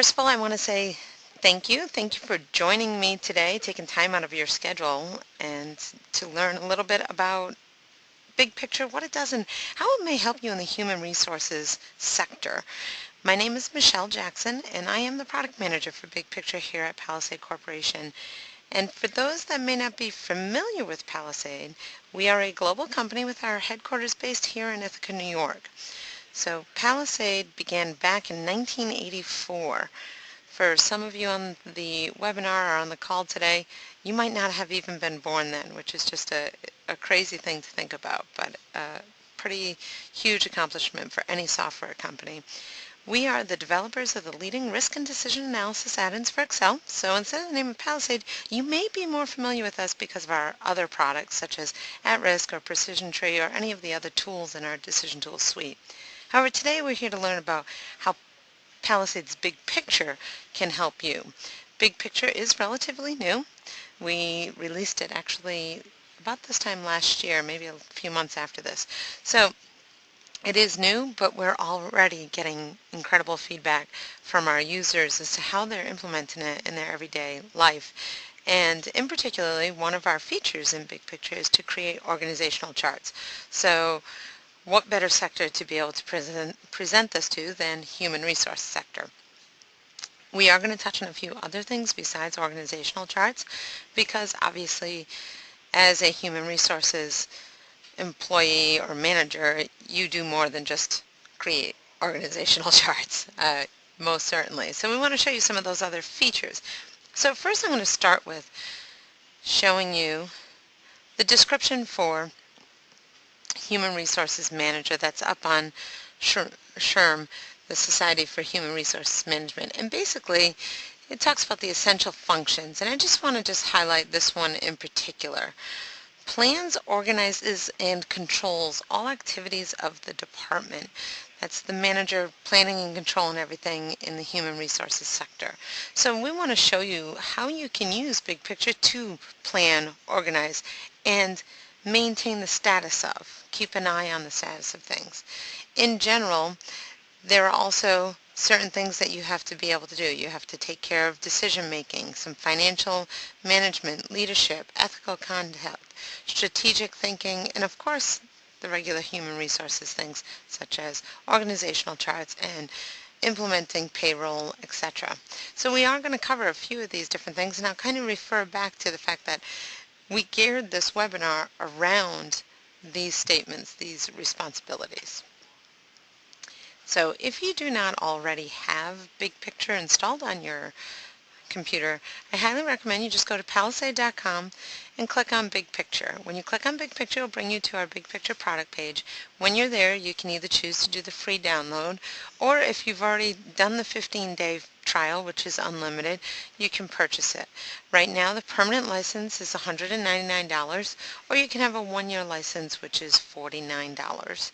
First of all, I want to say thank you. Thank you for joining me today, taking time out of your schedule and to learn a little bit about Big Picture, what it does, and how it may help you in the human resources sector. My name is Michelle Jackson, and I am the product manager for Big Picture here at Palisade Corporation. And for those that may not be familiar with Palisade, we are a global company with our headquarters based here in Ithaca, New York. So Palisade began back in 1984. For some of you on the webinar or on the call today, you might not have even been born then, which is just a crazy thing to think about, but a pretty huge accomplishment for any software company. We are the developers of the leading risk and decision analysis add-ins for Excel. So instead of the name of Palisade, you may be more familiar with us because of our other products such as At-Risk or Precision Tree or any of the other tools in our Decision Tools suite. However, today we're here to learn about how Palisade's Big Picture can help you. Big Picture is relatively new. We released it actually about this time last year, maybe a few months after this. So it is new, but we're already getting incredible feedback from our users as to how they're implementing it in their everyday life. And in particularly, one of our features in Big Picture is to create organizational charts. So what better sector to be able to present this to than human resource sector? We are going to touch on a few other things besides organizational charts because obviously as a human resources employee or manager, you do more than just create organizational charts, most certainly. So we want to show you some of those other features. So first I'm going to start with showing you the description for Human Resources Manager that's up on SHRM, the Society for Human Resources Management. And basically, it talks about the essential functions. And I just want to highlight this one in particular. Plans, organizes, and controls all activities of the department. That's the manager planning and controlling everything in the human resources sector. So we want to show you how you can use Big Picture to plan, organize, and maintain the status of, keep an eye on the status of things. In general, there are also certain things that you have to be able to do. You have to take care of decision making, some financial management, leadership, ethical conduct, strategic thinking, and of course the regular human resources things such as organizational charts and implementing payroll, etc. So we are going to cover a few of these different things, and I'll kind of refer back to the fact that we geared this webinar around these statements, these responsibilities. So if you do not already have Big Picture installed on your computer, I highly recommend you just go to palisade.com and click on Big Picture. When you click on Big Picture, it'll bring you to our Big Picture product page. When you're there, you can either choose to do the free download, or if you've already done the 15-day trial, which is unlimited, you can purchase it. Right now, the permanent license is $199, or you can have a one-year license, which is $49.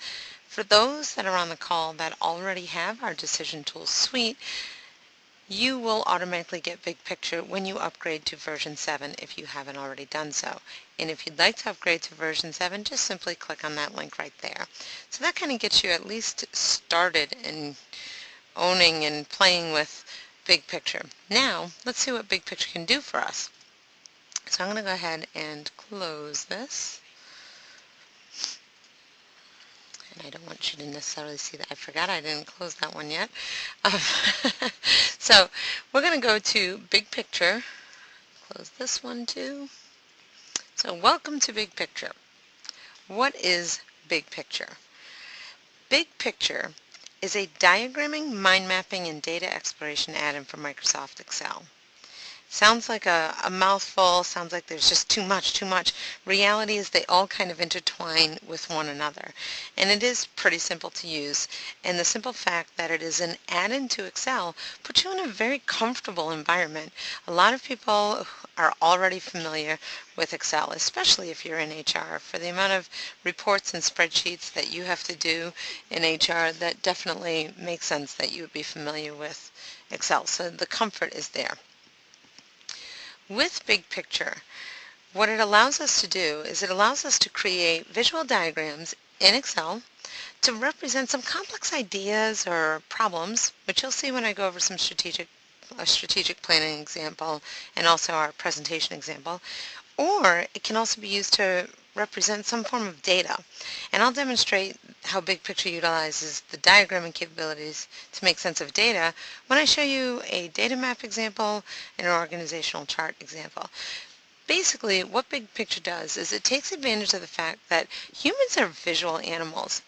For those that are on the call that already have our Decision Tools suite, you will automatically get Big Picture when you upgrade to version 7 if you haven't already done so. And if you'd like to upgrade to version 7, just simply click on that link right there. So that kind of gets you at least started in owning and playing with Big Picture. Now, let's see what Big Picture can do for us. So I'm going to go ahead and close this. I don't want you to necessarily see that. I forgot I didn't close that one yet. So we're going to go to Big Picture. Close this one too. So welcome to Big Picture. What is Big Picture? Big Picture is a diagramming, mind mapping, and data exploration add-in for Microsoft Excel. Sounds like a mouthful, sounds like there's just too much. Reality is they all kind of intertwine with one another. And it is pretty simple to use. And the simple fact that it is an add-in to Excel puts you in a very comfortable environment. A lot of people are already familiar with Excel, especially if you're in HR. For the amount of reports and spreadsheets that you have to do in HR, that definitely makes sense that you would be familiar with Excel. So the comfort is there. With Big Picture, what it allows us to do is it allows us to create visual diagrams in Excel to represent some complex ideas or problems, which you'll see when I go over some strategic a strategic planning example, and also our presentation example. Or it can also be used to represent some form of data. And I'll demonstrate how Big Picture utilizes the diagramming capabilities to make sense of data when I show you a data map example and an organizational chart example. Basically, what Big Picture does is it takes advantage of the fact that humans are visual animals.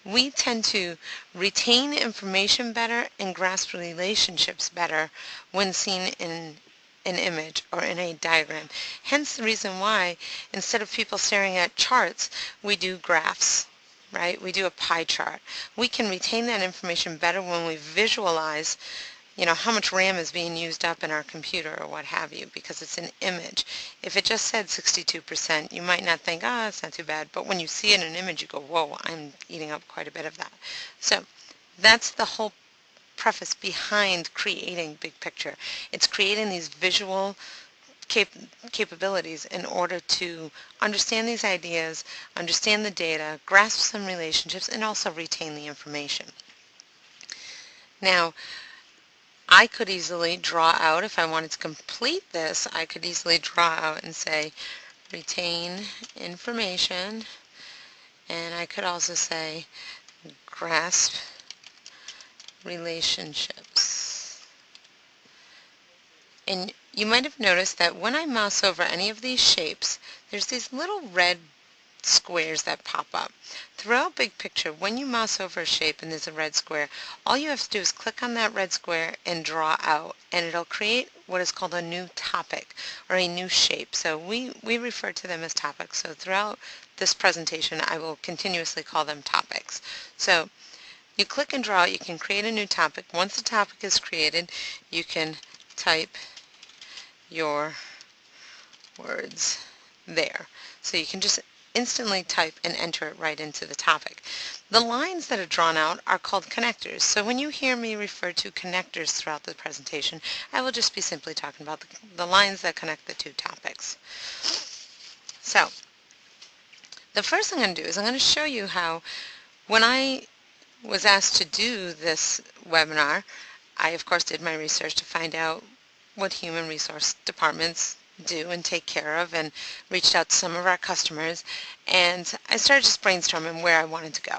We tend to retain information better and grasp relationships better when seen in an image or in a diagram. Hence the reason why instead of people staring at charts, we do graphs, right? We do a pie chart. We can retain that information better when we visualize how much RAM is being used up in our computer or what have you, because it's an image. If it just said 62%, you might not think, it's not too bad. But when you see it in an image, you go, whoa, I'm eating up quite a bit of that. So that's the whole preface behind creating Big Picture. It's creating these visual capabilities in order to understand these ideas, understand the data, grasp some relationships, and also retain the information. Now, I could easily draw out, if I wanted to complete this, I could easily draw out and say retain information, and I could also say grasp relationships. And you might have noticed that when I mouse over any of these shapes, there's these little red squares that pop up. Throughout Big Picture, when you mouse over a shape and there's a red square, all you have to do is click on that red square and draw out, and it'll create what is called a new topic or a new shape. So we refer to them as topics. So throughout this presentation, I will continuously call them topics. So you click and draw, you can create a new topic. Once the topic is created, you can type your words there. So you can just instantly type and enter it right into the topic. The lines that are drawn out are called connectors. So when you hear me refer to connectors throughout the presentation, I will just be simply talking about the lines that connect the two topics. So the first thing I'm going to do is I'm going to show you how, when I was asked to do this webinar, I of course did my research to find out what human resource departments do and take care of, and reached out to some of our customers, and I started just brainstorming where I wanted to go.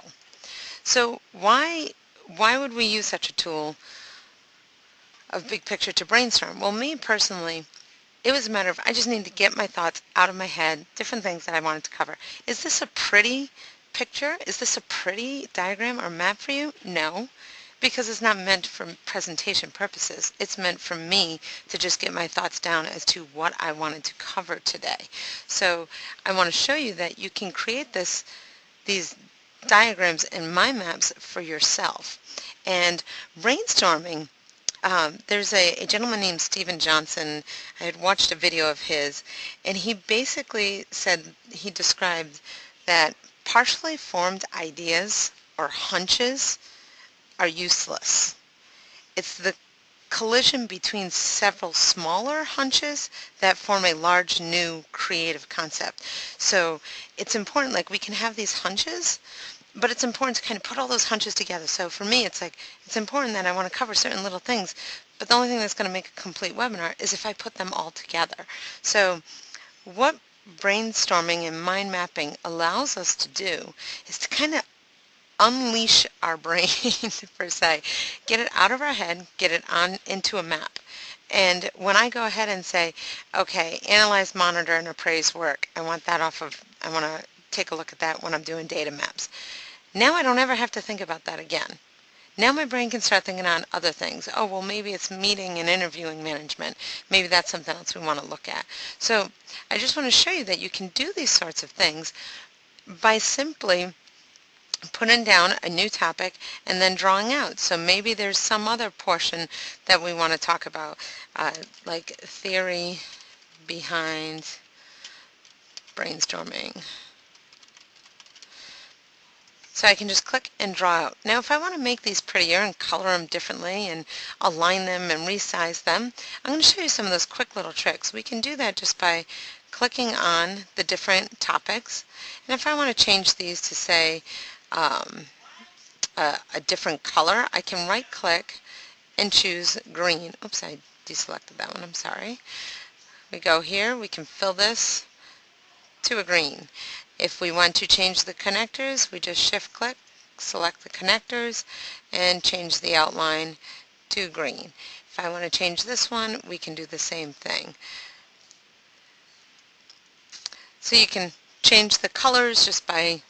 So why would we use such a tool of Big Picture to brainstorm? Well, me personally, it was a matter of I just needed to get my thoughts out of my head, different things that I wanted to cover. Is this a pretty picture? Is this a pretty diagram or map for you? No, because it's not meant for presentation purposes. It's meant for me to just get my thoughts down as to what I wanted to cover today. So I want to show you that you can create these diagrams and mind maps for yourself. And brainstorming, there's a gentleman named Stephen Johnson. I had watched a video of his, and he basically said, he described that partially formed ideas or hunches are useless. It's the collision between several smaller hunches that form a large new creative concept. So it's important, like we can have these hunches, but it's important to kind of put all those hunches together. So for me, it's like, it's important that I want to cover certain little things, but the only thing that's going to make a complete webinar is if I put them all together. So what brainstorming and mind mapping allows us to do is to kind of unleash our brain, per se, get it out of our head, get it on into a map. And when I go ahead and say, okay, analyze, monitor, and appraise work, I want to take a look at that when I'm doing data maps. Now I don't ever have to think about that again. Now my brain can start thinking on other things. Oh, well, maybe it's meeting and interviewing management. Maybe that's something else we want to look at. So I just want to show you that you can do these sorts of things by simply putting down a new topic and then drawing out. So maybe there's some other portion that we want to talk about, like theory behind brainstorming. So I can just click and draw out. Now if I want to make these prettier and color them differently and align them and resize them, I'm going to show you some of those quick little tricks. We can do that just by clicking on the different topics. And if I want to change these to, say, a different color, I can right click and choose green. Oops, I deselected that one, I'm sorry. We go here, we can fill this to a green. If we want to change the connectors, we just shift click, select the connectors, and change the outline to green. If I want to change this one, we can do the same thing. So you can change the colors just by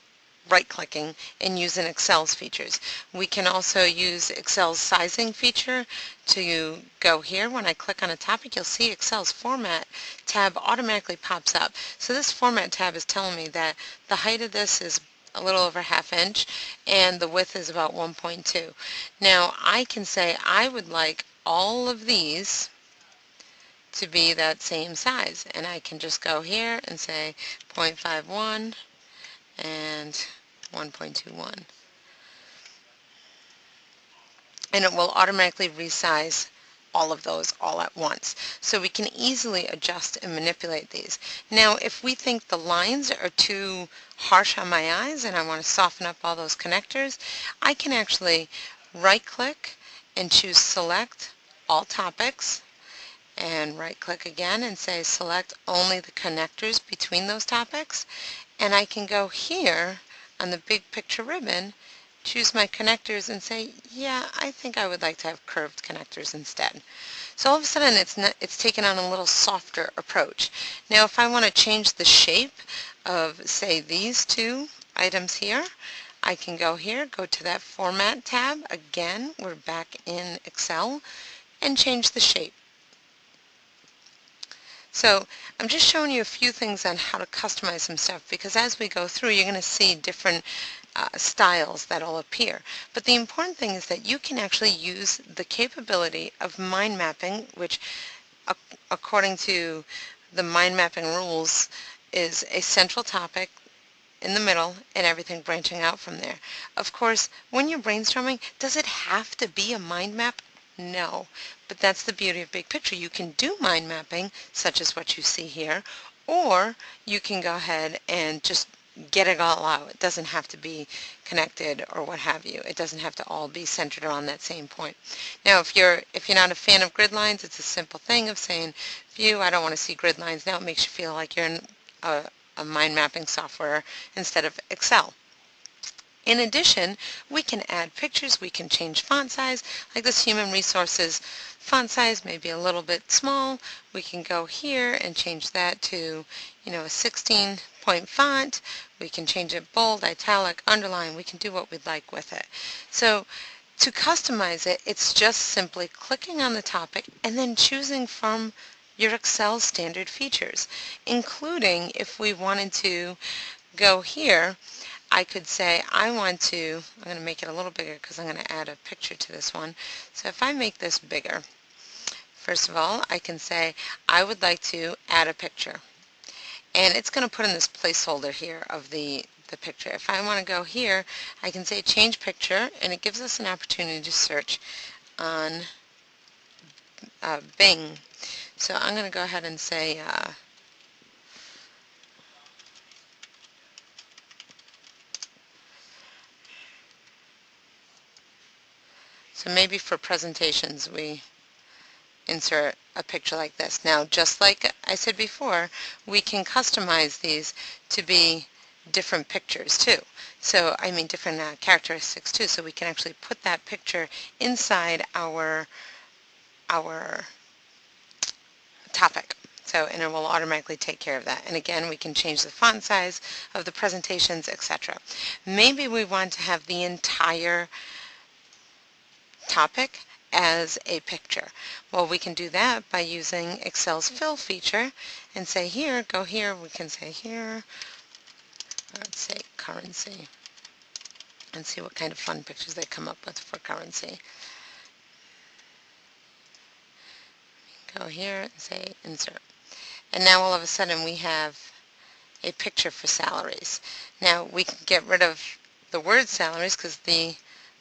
right-clicking and using Excel's features. We can also use Excel's sizing feature to go here. When I click on a topic, you'll see Excel's Format tab automatically pops up. So this Format tab is telling me that the height of this is a little over ½ inch and the width is about 1.2. Now I can say I would like all of these to be that same size, and I can just go here and say 0.51 and 1.21, and it will automatically resize all of those all at once. So we can easily adjust and manipulate these. Now if we think the lines are too harsh on my eyes and I want to soften up all those connectors, I can actually right click and choose select all topics, and right click again and say select only the connectors between those topics, and I can go here on the big picture ribbon, choose my connectors and say, yeah, I think I would like to have curved connectors instead. So all of a sudden it's taken on a little softer approach. Now if I want to change the shape of, say, these two items here, I can go here, go to that Format tab. Again, we're back in Excel, and change the shape. So I'm just showing you a few things on how to customize some stuff, because as we go through you're going to see different styles that will appear. But the important thing is that you can actually use the capability of mind mapping, which according to the mind mapping rules is a central topic in the middle and everything branching out from there. Of course, when you're brainstorming, does it have to be a mind map? No, but that's the beauty of Big Picture. You can do mind mapping, such as what you see here, or you can go ahead and just get it all out. It doesn't have to be connected or what have you. It doesn't have to all be centered around that same point. Now, if you're not a fan of grid lines, it's a simple thing of saying, view, I don't want to see grid lines. Now it makes you feel like you're in a mind mapping software instead of Excel. In addition, we can add pictures, we can change font size, like this human resources font size may be a little bit small. We can go here and change that to, a 16-point font. We can change it bold, italic, underline. We can do what we'd like with it. So to customize it, it's just simply clicking on the topic and then choosing from your Excel standard features, including if we wanted to go here, I could say I'm going to make it a little bigger because I'm going to add a picture to this one. So if I make this bigger, first of all, I can say I would like to add a picture. And it's going to put in this placeholder here of the picture. If I want to go here, I can say change picture, and it gives us an opportunity to search on Bing. So I'm going to go ahead and say so maybe for presentations we insert a picture like this. Now, just like I said before, we can customize these to be different pictures too. So, different characteristics too. So we can actually put that picture inside our topic. So, and it will automatically take care of that. And again, we can change the font size of the presentations, etc. Maybe we want to have the entire topic as a picture. Well, we can do that by using Excel's fill feature and say here, go here, we can say here, let's say currency, and see what kind of fun pictures they come up with for currency. Go here and say insert. And now all of a sudden we have a picture for salaries. Now we can get rid of the word salaries because the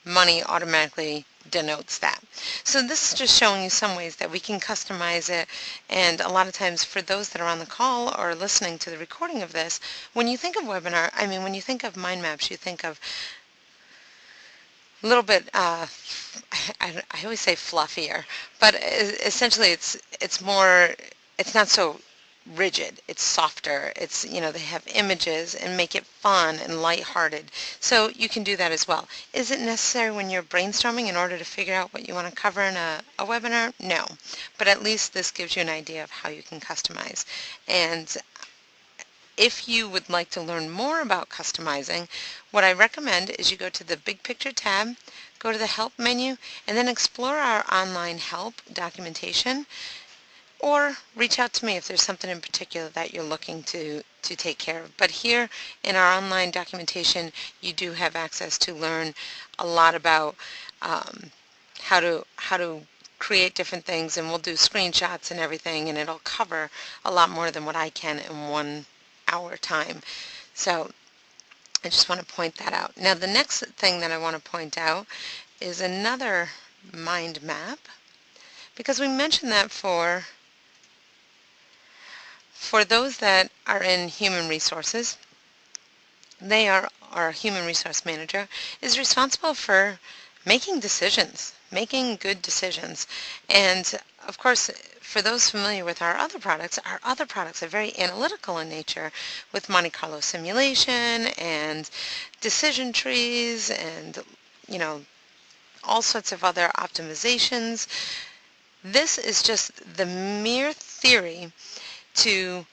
money automatically denotes that. So this is just showing you some ways that we can customize it, and a lot of times for those that are on the call or listening to the recording of this, when you think of webinar, when you think of mind maps, you think of a little bit, I always say fluffier, but essentially it's more, it's not so rigid, it's softer, it's, they have images and make it fun and lighthearted. So you can do that as well. Is it necessary when you're brainstorming in order to figure out what you want to cover in a webinar? No, but at least this gives you an idea of how you can customize. And if you would like to learn more about customizing, what I recommend is you go to the Big Picture tab, go to the Help menu, and then explore our online help documentation, or reach out to me if there's something in particular that you're looking to take care of. But here in our online documentation, you do have access to learn a lot about how to create different things, and we'll do screenshots and everything, and it'll cover a lot more than what I can in 1 hour time. So I just want to point that out. Now the next thing that I want to point out is another mind map, because we mentioned that for those that are in human resources, our human resource manager is responsible for making decisions, making good decisions. And of course, for those familiar with our other products are very analytical in nature, with Monte Carlo simulation and decision trees and, you know, all sorts of other optimizations. This is just the mere theory to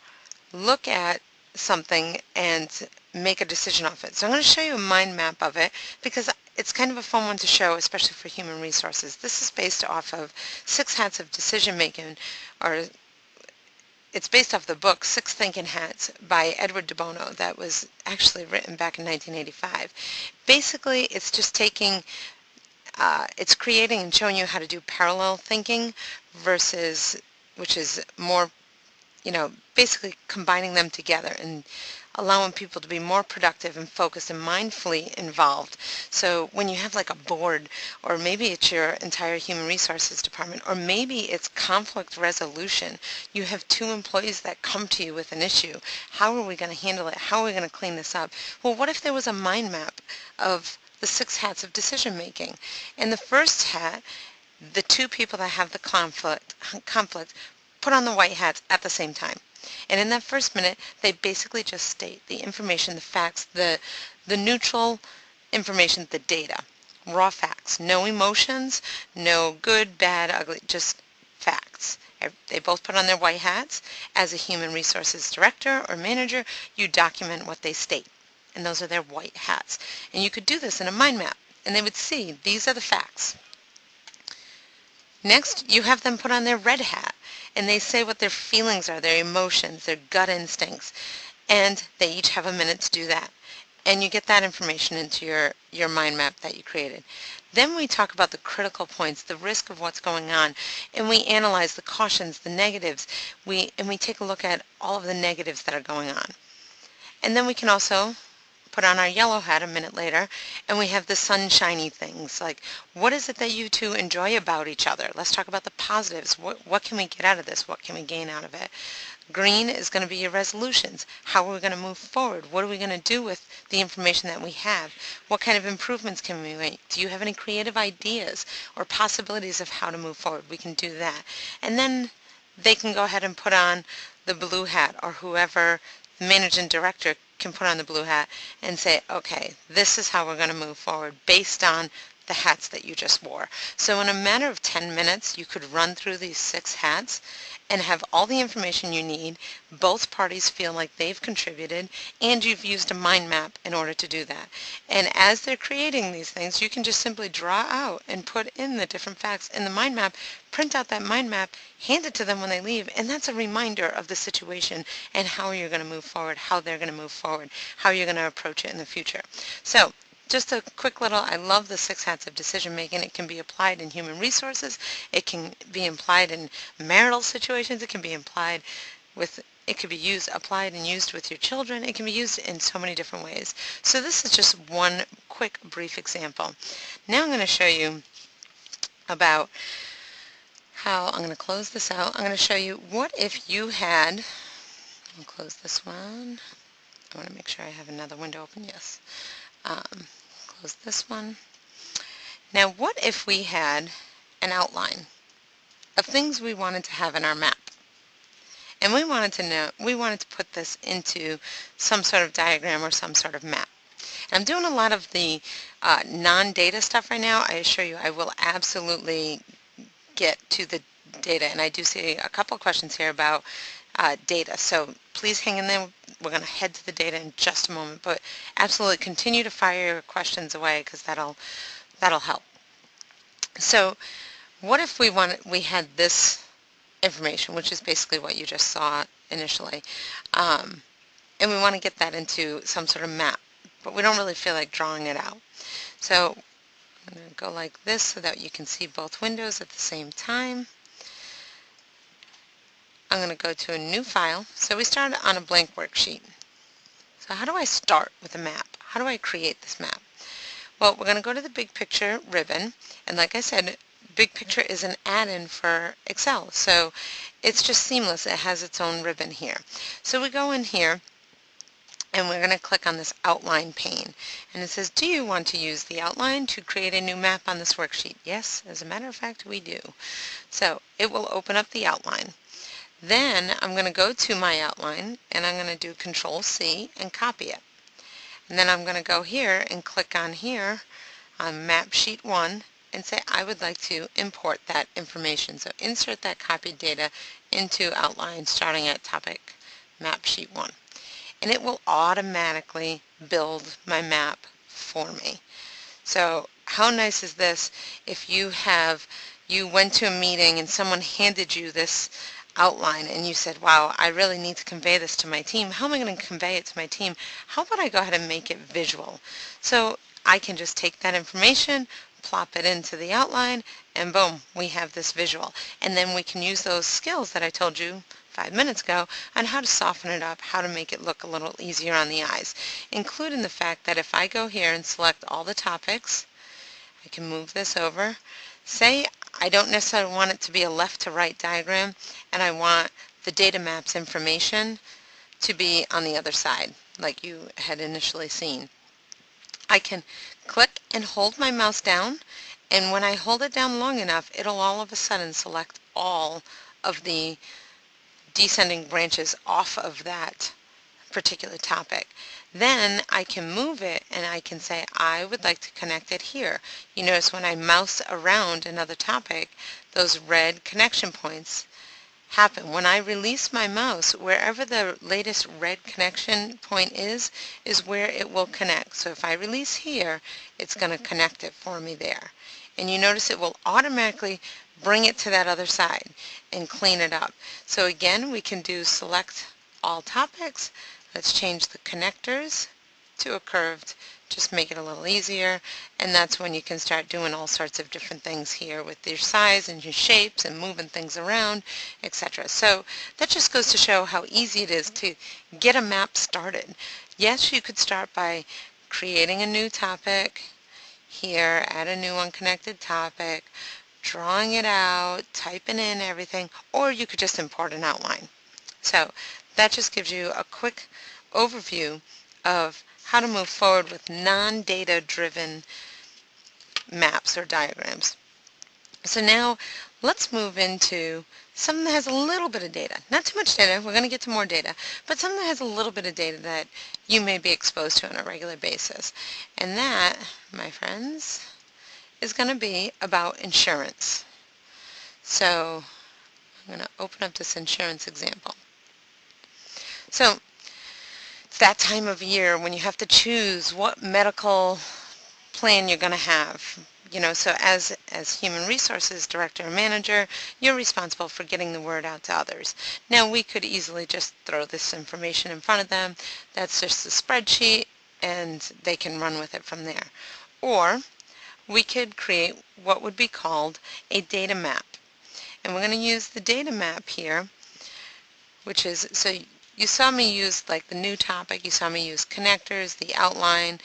look at something and make a decision off it. So I'm going to show you a mind map of it, because it's kind of a fun one to show, especially for human resources. This is based off of 6 Hats of Decision Making, or it's based off the book Six Thinking Hats by Edward de Bono, that was actually written back in 1985. Basically, it's just it's creating and showing you how to do parallel thinking versus, which is more, basically combining them together and allowing people to be more productive and focused and mindfully involved. So when you have like a board, or maybe it's your entire human resources department, or maybe it's conflict resolution, you have 2 employees that come to you with an issue. How are we going to handle it? How are we going to clean this up? Well, what if there was a mind map of the 6 hats of decision making? In the first hat, the 2 people that have the conflict put on the white hats at the same time. And in that first minute, they basically just state the information, the facts, the neutral information, the data, raw facts, no emotions, no good, bad, ugly, just facts. They both put on their white hats. As a human resources director or manager, you document what they state, and those are their white hats. And you could do this in a mind map, and they would see these are the facts. Next, you have them put on their red hat, and they say what their feelings are, their emotions, their gut instincts, and they each have a minute to do that. And you get that information into your mind map that you created. Then we talk about the critical points, the risk of what's going on, and we analyze the cautions, the negatives, and we take a look at all of the negatives that are going on. And then we can also put on our yellow hat a minute later, and we have the sunshiny things, like, what is it that you 2 enjoy about each other? Let's talk about the positives. What can we get out of this? What can we gain out of it? Green is going to be your resolutions. How are we going to move forward? What are we going to do with the information that we have? What kind of improvements can we make? Do you have any creative ideas or possibilities of how to move forward? We can do that. And then they can go ahead and put on the blue hat, or whoever, the managing director, can put on the blue hat and say, okay, this is how we're going to move forward based on the hats that you just wore. So in a matter of 10 minutes, you could run through these 6 hats and have all the information you need. Both parties feel like they've contributed, and you've used a mind map in order to do that. And as they're creating these things, you can just simply draw out and put in the different facts in the mind map, print out that mind map, hand it to them when they leave, and that's a reminder of the situation and how you're going to move forward, how they're going to move forward, how you're going to approach it in the future. So just a quick little, I love the 6 hats of decision making. It can be applied in human resources. It can be applied in marital situations. It can be applied it could be applied and used with your children. It can be used in so many different ways. So this is just one quick, brief example. Now I'm going to show you about how, I'm going to close this out. I'm going to show you what if you had, I'll close this one. I want to make sure I have another window open. Yes. Close this one. Now, what if we had an outline of things we wanted to have in our map? And we wanted to put this into some sort of diagram or some sort of map. And I'm doing a lot of the non-data stuff right now. I assure you I will absolutely get to the data. And I do see a couple of questions here about data. So please hang in there. We're going to head to the data in just a moment. But absolutely continue to fire your questions away because that'll help. So what if we had this information, which is basically what you just saw initially, and we want to get that into some sort of map, but we don't really feel like drawing it out. So I'm going to go like this so that you can see both windows at the same time. I'm going to go to a new file. So we started on a blank worksheet. So how do I start with a map? How do I create this map? Well, we're going to go to the Big Picture ribbon, and like I said, Big Picture is an add-in for Excel, so it's just seamless. It has its own ribbon here. So we go in here, and we're going to click on this outline pane, and it says, do you want to use the outline to create a new map on this worksheet? Yes, as a matter of fact, we do. So it will open up the outline. Then I'm going to go to my outline, and I'm going to do Control-C and copy it. And then I'm going to go here and click on here on Map Sheet 1 and say I would like to import that information. So insert that copied data into Outline starting at Topic Map Sheet 1. And it will automatically build my map for me. So how nice is this if you went to a meeting and someone handed you this outline and you said, wow, I really need to convey this to my team. How am I going to convey it to my team? How about I go ahead and make it visual? So I can just take that information, plop it into the outline, and boom, we have this visual. And then we can use those skills that I told you 5 minutes ago on how to soften it up, how to make it look a little easier on the eyes, including the fact that if I go here and select all the topics, I can move this over. Say I don't necessarily want it to be a left to right diagram, and I want the data maps information to be on the other side, like you had initially seen. I can click and hold my mouse down, and when I hold it down long enough, it'll all of a sudden select all of the descending branches off of that particular topic. Then I can move it and I can say I would like to connect it here. You notice when I mouse around another topic, those red connection points happen. When I release my mouse, wherever the latest red connection point is where it will connect. So if I release here, it's going to connect it for me there. And you notice it will automatically bring it to that other side and clean it up. So again, we can do select all topics. Let's change the connectors to a curved, just make it a little easier, and that's when you can start doing all sorts of different things here with your size and your shapes and moving things around, etc. So that just goes to show how easy it is to get a map started. Yes, you could start by creating a new topic here, add a new unconnected topic, drawing it out, typing in everything, or you could just import an outline. So that just gives you a quick overview of how to move forward with non-data driven maps or diagrams. So now let's move into something that has a little bit of data. Not too much data, we're going to get to more data, but something that has a little bit of data that you may be exposed to on a regular basis. And that, my friends, is going to be about insurance. So I'm going to open up this insurance example. So it's that time of year when you have to choose what medical plan you're going to have. So as human resources director or manager, you're responsible for getting the word out to others. Now we could easily just throw this information in front of them. That's just a spreadsheet and they can run with it from there. Or we could create what would be called a data map. And we're going to use the data map here, which is, so you saw me use like the new topic, you saw me use connectors, the outline.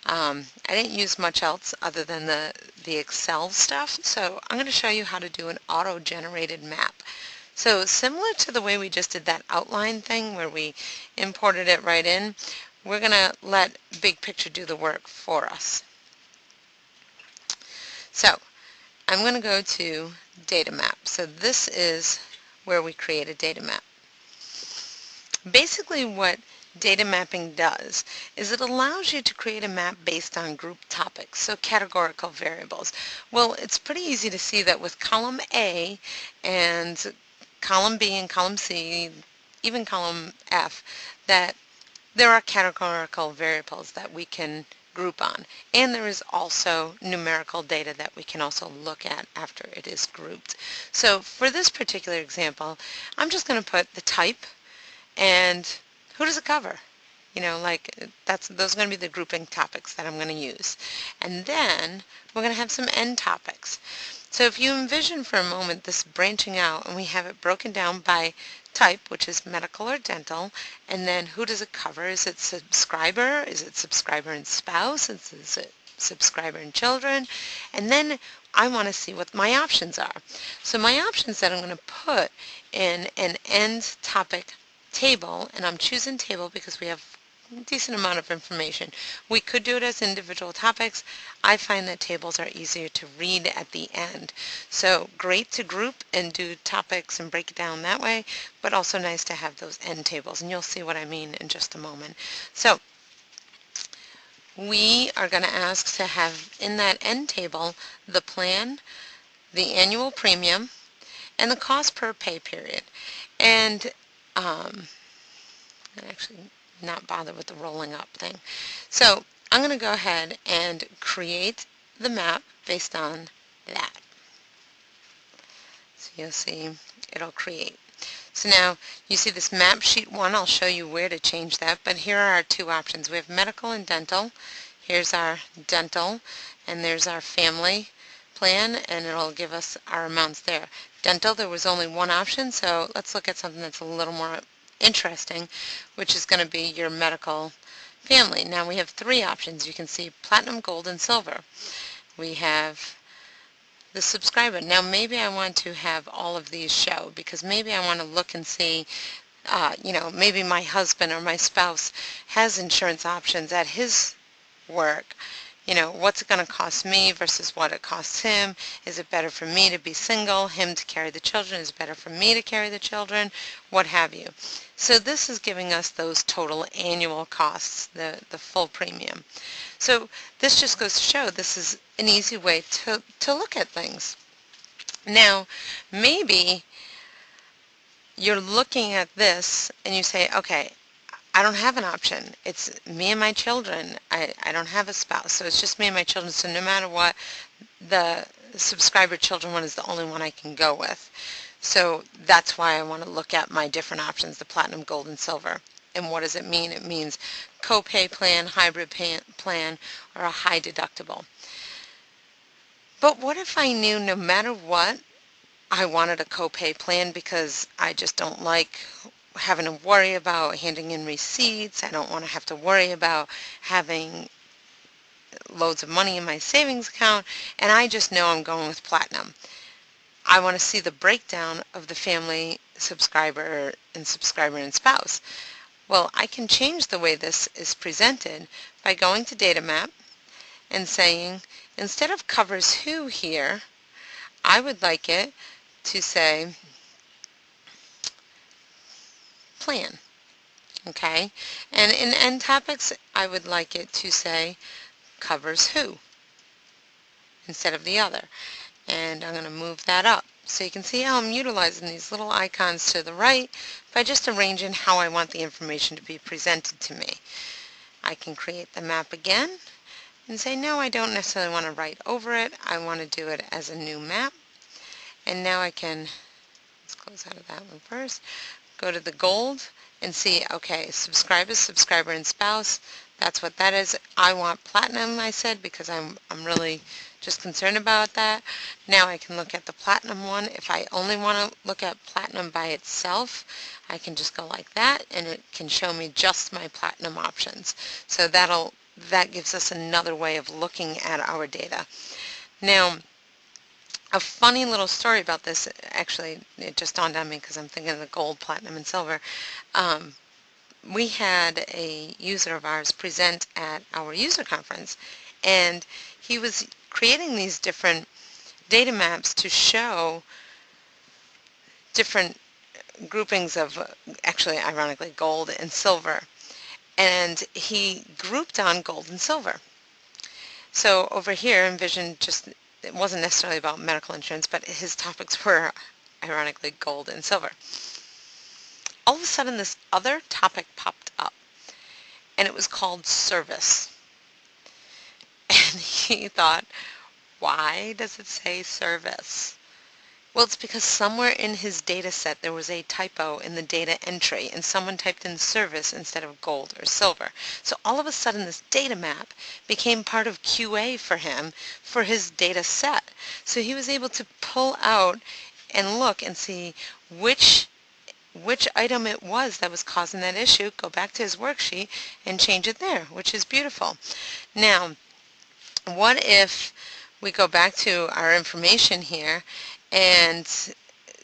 I didn't use much else other than the Excel stuff, so I'm going to show you how to do an auto-generated map. So similar to the way we just did that outline thing where we imported it right in, we're going to let BigPicture do the work for us. So I'm going to go to data map. So this is where we create a data map. Basically what data mapping does is it allows you to create a map based on group topics, so categorical variables. Well, it's pretty easy to see that with column A and column B and column C, even column F, that there are categorical variables that we can group on. And there is also numerical data that we can also look at after it is grouped. So for this particular example, I'm just going to put the type and who does it cover? Like those are going to be the grouping topics that I'm going to use. And then we're going to have some end topics. So if you envision for a moment this branching out, and we have it broken down by type, which is medical or dental, and then who does it cover? Is it subscriber? Is it subscriber and spouse? Is it subscriber and children? And then I want to see what my options are. So my options that I'm going to put in an end topic table, and I'm choosing table because we have a decent amount of information. We could do it as individual topics. I find that tables are easier to read at the end. So great to group and do topics and break it down that way, but also nice to have those end tables, and you'll see what I mean in just a moment. So we are going to ask to have in that end table the plan, the annual premium, and the cost per pay period. And actually not bother with the rolling up thing. So I'm going to go ahead and create the map based on that. So you'll see it'll create. So now you see this map sheet 1. I'll show you where to change that, but here are our two options. We have medical and dental. Here's our dental, and there's our family plan, and it'll give us our amounts there. Dental, there was only one option, so let's look at something that's a little more interesting, which is going to be your medical family. Now we have three options. You can see platinum, gold, and silver. We have the subscriber. Now maybe I want to have all of these show, because maybe I want to look and see maybe my husband or my spouse has insurance options at his work. What's it going to cost me versus what it costs him? Is it better for me to be single, him to carry the children? Is it better for me to carry the children? What have you. So this is giving us those total annual costs, the full premium. So this just goes to show this is an easy way to look at things. Now, maybe you're looking at this and you say, okay, I don't have an option. It's me and my children. I don't have a spouse, so it's just me and my children. So no matter what, the subscriber children one is the only one I can go with. So that's why I want to look at my different options, the platinum, gold, and silver. And what does it mean? It means copay plan, hybrid plan, or a high deductible. But what if I knew no matter what, I wanted a copay plan because I just don't like having to worry about handing in receipts. I don't want to have to worry about having loads of money in my savings account, and I just know I'm going with platinum. I want to see the breakdown of the family, subscriber and spouse. Well, I can change the way this is presented by going to data map and saying, instead of covers who here, I would like it to say plan. Okay, and in end topics, I would like it to say covers who instead of the other. And I'm going to move that up. So you can see how I'm utilizing these little icons to the right by just arranging how I want the information to be presented to me. I can create the map again and say, no, I don't necessarily want to write over it. I want to do it as a new map. And now I can, let's close out of that one first, go to the gold and see, okay, subscriber, and spouse. That's what that is. I want platinum, I said, because I'm really just concerned about that. Now I can look at the platinum one. If I only want to look at platinum by itself, I can just go like that, and it can show me just my platinum options. So that gives us another way of looking at our data. Now, a funny little story about this, actually, it just dawned on me because I'm thinking of the gold, platinum, and silver. We had a user of ours present at our user conference, and he was creating these different data maps to show different groupings of, actually, ironically, gold and silver. And he grouped on gold and silver. So over here, Envision just, it wasn't necessarily about medical insurance, but his topics were, ironically, gold and silver. All of a sudden, this other topic popped up, and it was called service. And he thought, why does it say service? Well, it's because somewhere in his data set there was a typo in the data entry and someone typed in service instead of gold or silver. So all of a sudden this data map became part of QA for him for his data set. So he was able to pull out and look and see which item it was that was causing that issue, go back to his worksheet and change it there, which is beautiful. Now, what if we go back to our information here and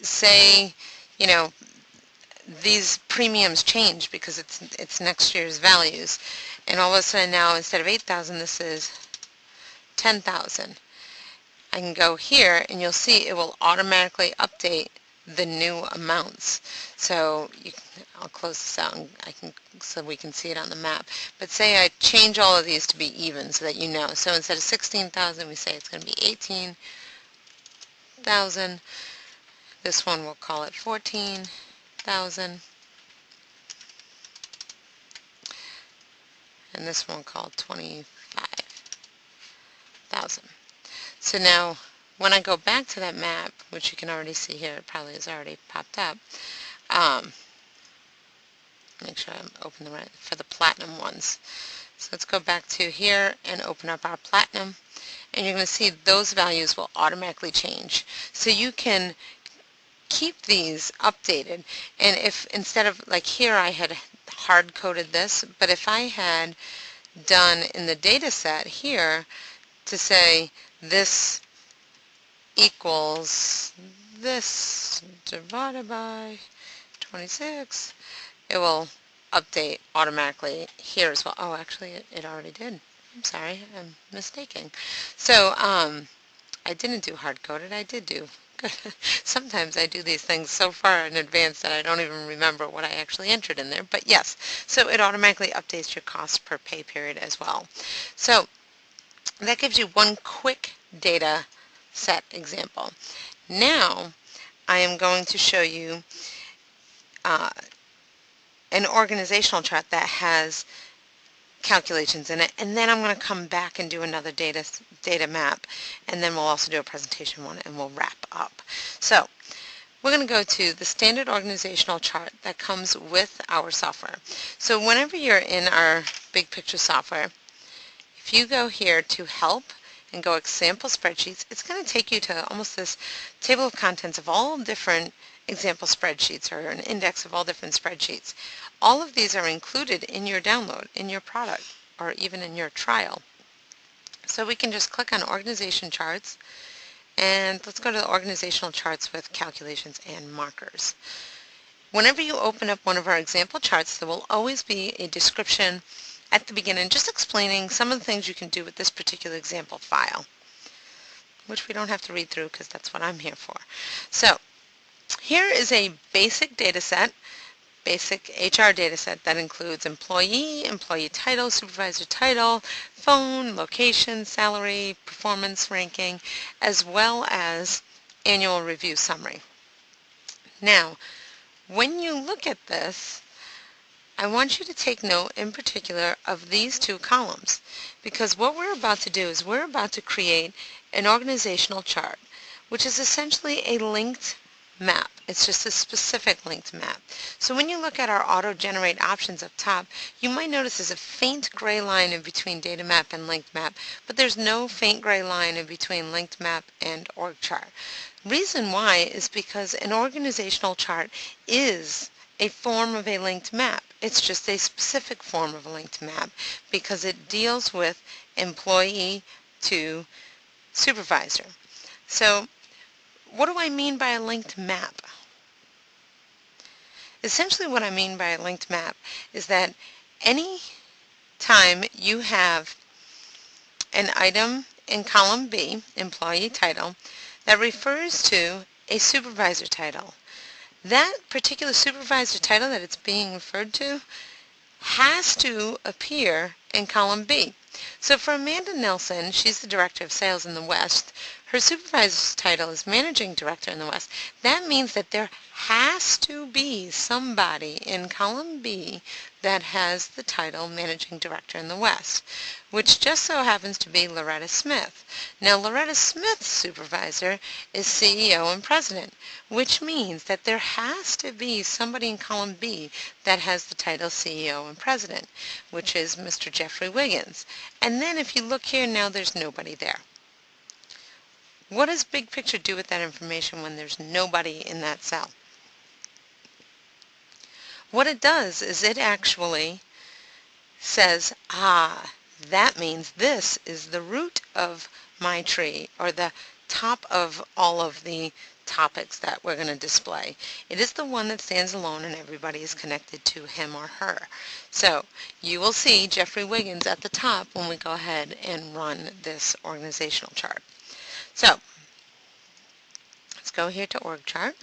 say, you know, these premiums change because it's next year's values, and all of a sudden now instead of 8,000 this is 10,000. I can go here and you'll see it will automatically update the new amounts. So I'll close this out and so we can see it on the map. But say I change all of these to be even so that you know. So instead of 16,000 we say it's going to be 18,000. This one we'll call it 14,000. And this one called 25,000. So now when I go back to that map, which you can already see here, it probably has already popped up. Make sure I'm open the right for the platinum ones. So let's go back to here and open up our platinum, and you're going to see those values will automatically change. So you can keep these updated, and if instead of like here I had hard coded this, but if I had done in the data set here to say this equals this divided by 26, it will update automatically here as well. Oh, actually it already did. I'm sorry, I'm mistaken. So I didn't do hard-coded, I did do good. Sometimes I do these things so far in advance that I don't even remember what I actually entered in there, but yes, so it automatically updates your cost per pay period as well. So that gives you one quick data set example. Now I am going to show you an organizational chart that has calculations in it, and then I'm going to come back and do another data map, and then we'll also do a presentation one, and we'll wrap up. So we're going to go to the standard organizational chart that comes with our software. So whenever you're in our BigPicture software, if you go here to help and go example spreadsheets, it's going to take you to almost this table of contents of all different example spreadsheets, or an index of all different spreadsheets. All of these are included in your download, in your product, or even in your trial. So we can just click on organization charts, and let's go to the organizational charts with calculations and markers. Whenever you open up one of our example charts, there will always be a description at the beginning just explaining some of the things you can do with this particular example file, which we don't have to read through because that's what I'm here for. So here is a basic data set, basic HR data set that includes employee, employee title, supervisor title, phone, location, salary, performance ranking, as well as annual review summary. Now, when you look at this, I want you to take note in particular of these two columns, because what we're about to do is we're about to create an organizational chart, which is essentially a linked map. It's just a specific linked map. So when you look at our auto-generate options up top, you might notice there's a faint gray line in between data map and linked map, but there's no faint gray line in between linked map and org chart. Reason why is because an organizational chart is a form of a linked map. It's just a specific form of a linked map because it deals with employee to supervisor. So what do I mean by a linked map? Essentially what I mean by a linked map is that any time you have an item in column B, employee title, that refers to a supervisor title. That particular supervisor title that it's being referred to has to appear in column B. So for Amanda Nelson, she's the Director of Sales in the West. Her supervisor's title is Managing Director in the West. That means that there has to be somebody in column B that has the title Managing Director in the West, which just so happens to be Loretta Smith. Now, Loretta Smith's supervisor is CEO and President, which means that there has to be somebody in column B that has the title CEO and President, which is Mr. Jeffrey Wiggins. And then if you look here now, there's nobody there. What does Big Picture do with that information when there's nobody in that cell? What it does is it actually says, that means this is the root of my tree, or the top of all of the topics that we're going to display. It is the one that stands alone and everybody is connected to him or her. So you will see Jeffrey Wiggins at the top when we go ahead and run this organizational chart. So let's go here to org chart.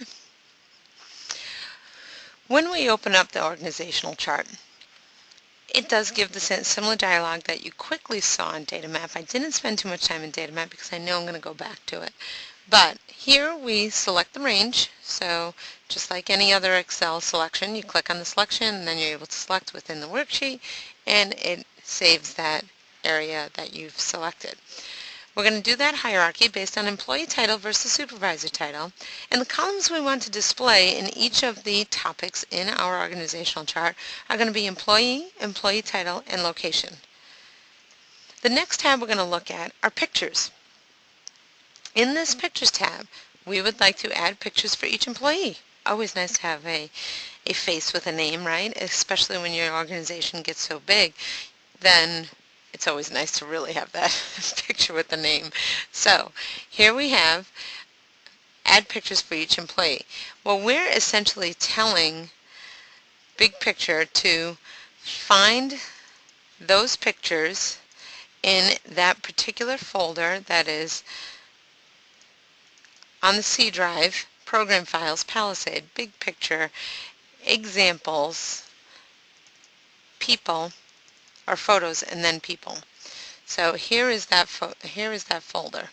When we open up the organizational chart, it does give the similar dialogue that you quickly saw in Data Map. I didn't spend too much time in Data Map because I know I'm going to go back to it. But here we select the range. So just like any other Excel selection, you click on the selection and then you're able to select within the worksheet and it saves that area that you've selected. We're going to do that hierarchy based on employee title versus supervisor title. And the columns we want to display in each of the topics in our organizational chart are going to be employee, employee title, and location. The next tab we're going to look at are pictures. In this Pictures tab, we would like to add pictures for each employee. Always nice to have a face with a name, right? Especially when your organization gets so big, then it's always nice to really have that picture with the name. So here we have add pictures for each employee. Well, we're essentially telling Big Picture to find those pictures in that particular folder that is on the C drive, Program Files, Palisade, Big Picture, Examples, People, or Photos, and then People. So here is that folder.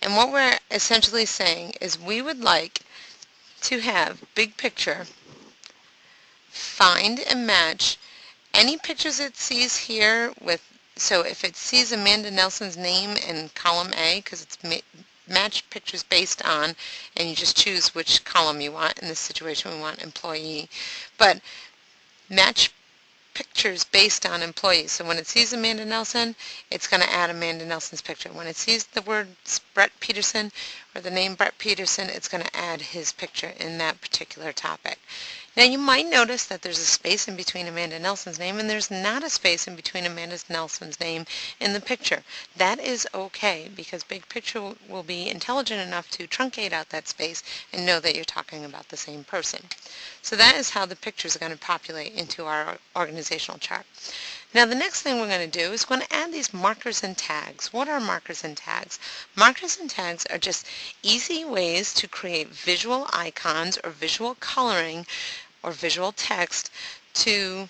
And what we're essentially saying is we would like to have Big Picture find and match any pictures it sees here with, so if it sees Amanda Nelson's name in column A, because it's match pictures based on, and you just choose which column you want. In this situation we want employee, but match pictures based on employees. So when it sees Amanda Nelson, it's going to add Amanda Nelson's picture. When it sees the word Brett Peterson or the name Brett Peterson, it's going to add his picture in that particular topic. Now you might notice that there's a space in between Amanda Nelson's name and there's not a space in between Amanda Nelson's name in the picture. That is okay because Big Picture will be intelligent enough to truncate out that space and know that you're talking about the same person. So that is how the pictures are going to populate into our organizational chart. Now the next thing we're going to do is going to add these markers and tags. What are markers and tags? Markers and tags are just easy ways to create visual icons or visual coloring or visual text to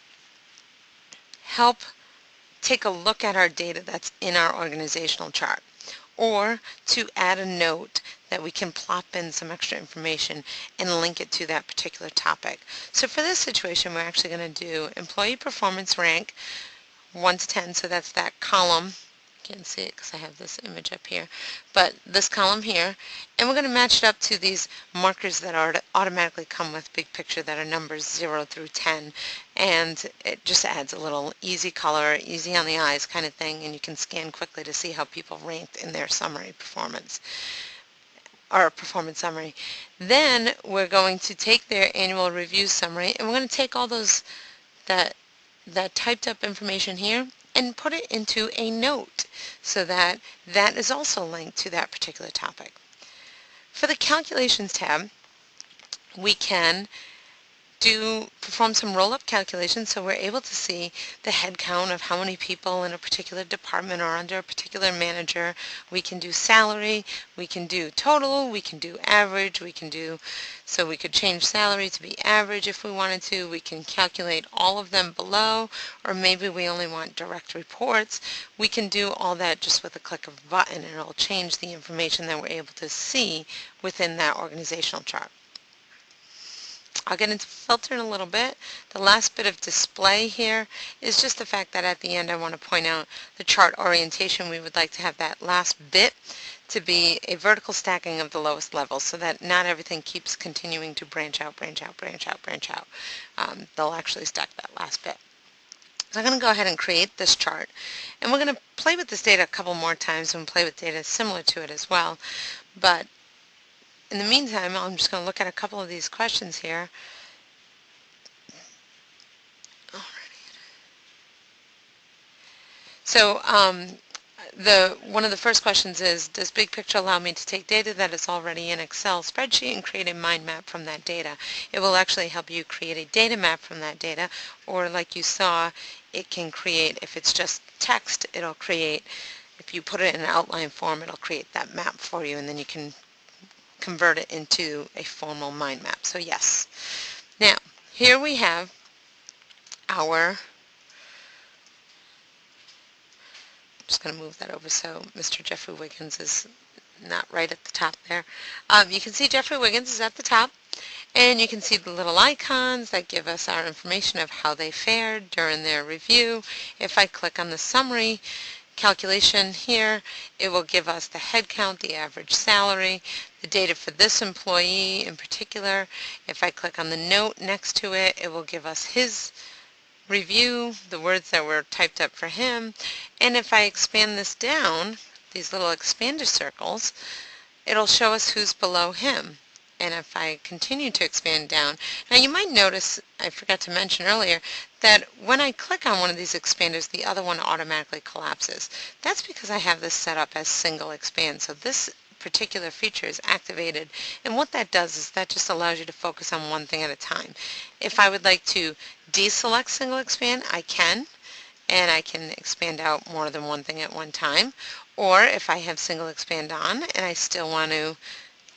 help take a look at our data that's in our organizational chart, or to add a note that we can plop in some extra information and link it to that particular topic. So for this situation, we're actually going to do employee performance rank 1 to 10, so that's that column. Can't see it because I have this image up here, but this column here, and we're going to match it up to these markers that are automatically come with Big Picture that are numbers 0 through 10, and it just adds a little easy color, easy on the eyes kind of thing, and you can scan quickly to see how people ranked in their summary performance, or performance summary. Then we're going to take their annual review summary, and we're going to take all those that typed up information here and put it into a note so that that is also linked to that particular topic. For the Calculations tab, we can perform some roll-up calculations so we're able to see the head count of how many people in a particular department or under a particular manager. We can do salary, we can do total, we can do average, so we could change salary to be average if we wanted to. We can calculate all of them below, or maybe we only want direct reports. We can do all that just with a click of a button, and it'll change the information that we're able to see within that organizational chart. I'll get into filter in a little bit. The last bit of display here is just the fact that at the end I want to point out the chart orientation. We would like to have that last bit to be a vertical stacking of the lowest levels so that not everything keeps continuing to branch out, branch out, branch out, branch out. They'll actually stack that last bit. So I'm going to go ahead and create this chart, and we're going to play with this data a couple more times and play with data similar to it as well. But in the meantime, I'm just going to look at a couple of these questions here. So one of the first questions is, does BigPicture allow me to take data that is already in Excel spreadsheet and create a mind map from that data? It will actually help you create a data map from that data, or like you saw, it can create, if it's just text, it'll create, if you put it in an outline form, it'll create that map for you, and then you can convert it into a formal mind map. So yes. Now, here we have our, I'm just going to move that over so Mr. Jeffrey Wiggins is not right at the top there. You can see Jeffrey Wiggins is at the top, and you can see the little icons that give us our information of how they fared during their review. If I click on the summary calculation here, it will give us the head count, the average salary, the data for this employee in particular. If I click on the note next to it, it will give us his review, the words that were typed up for him. And if I expand this down, these little expander circles, it'll show us who's below him. And if I continue to expand down, now you might notice, I forgot to mention earlier, that when I click on one of these expanders, the other one automatically collapses. That's because I have this set up as single expand. So this particular feature is activated, and what that does is that just allows you to focus on one thing at a time. If I would like to deselect single expand, I can, and I can expand out more than one thing at one time. Or if I have single expand on and I still want to